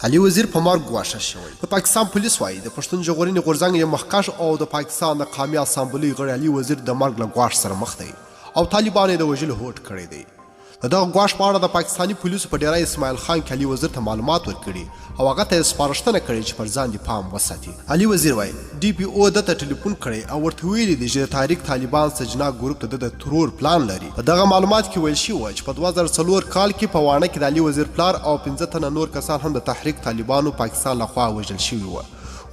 علي وزیر په مرګ ګواښل شوی. د پاکستان پولیس وایي د پښتون ژغورنې غورځنګ یو مخکښ او د پاکستان د قومي اسامبلۍ غړی علي وزیر د مرګ له ګواښ سره مخ دی او طالبانو یې د وژلو هوډ کړی دی. د دغه ګواښ په اړه د پاکستاني پولیسو په ډیری اسماعیل خان کې علي وزیر ته معلومات ورکړي او هغه ته یې سپارښتنه کړې چې پر ځان دې پام وساتي. علي وزیر وایي ډي پي او ده ته ټلیفون کړی او ورته ویلي دي چې د تحریک طالبان سجنا ګروپ ته د ترور پلان لري. په دغه معلومات کې ویل شوي چې په 2004 کال کې په واڼه کې د علي وزیر پلار او 15 تنه نور کسان هم د تحریک طالبانو پاکستان لخوا وژل شوي وو.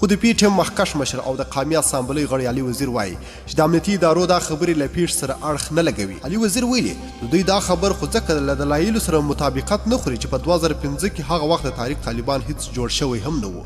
خو د پی ټی ایم مخکښ مشر او د قومي اسامبلۍ غړی علي وزیر وایي چې د امنیتي ادارو دا خبرې له پیښ سره اړخ نه لګوي. علي وزیر ویلي د دوی دا خبر خو ځکه له دلایلو سره مطابقت نه خوري چې په 2015 کې هغه وخت د تحریک طالبان هیڅ جوړ شوی هم نه و.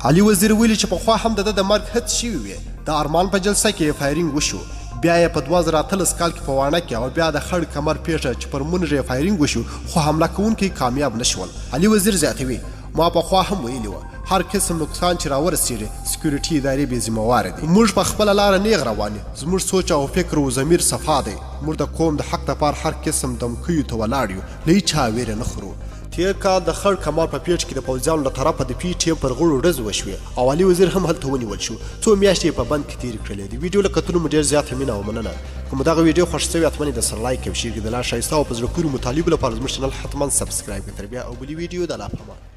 علي وزیر ویلي چې پخوا هم د مرګ هڅې شوي وې. د ارمان په جلسه کې فایرینګ وشو، بیا یې په 2013 کال کې په واڼه کې او بیا د خړ کمر پیښه چې پر مونږ یې فایرینګ وشو خو حمله کوونکي کامیاب نشول. علي وزیر زیاتوي ما پخوا هم ویلي وه هر قسم نقصان چې راورسېږي سکیورټي ادارې بې ذمهواره دي. موږ په خپله لاره نیغ روان یو. زموږ سوچ او فکر او ضمیر صفا دی. موږ د قوم د حق دپاره هر قسم دمکیو ته ولاړ یو، له هیچا ویره نه خورو. تیر کال د خړ کمال په پیټ کې د پوځیانو له طرفه د پی ټي ایم پر غړو ډزې وشوې او علي وزیر هم هلته ونیول شو. څو میاشتې یې په بند کې تېرې کړلې. د ویډیو له کتلو مو ډېر زیاته مینه او مننه. که مو دغه ویډیو خوښ شوی حتما یې د سر لایک او شیر کړئ. د لا ښایسته او په زړه پورې مطالبو لپاره زموږ چینل حتما سبسکرایب کړئ. تر بیا او بلې ویډیو د الله په امان.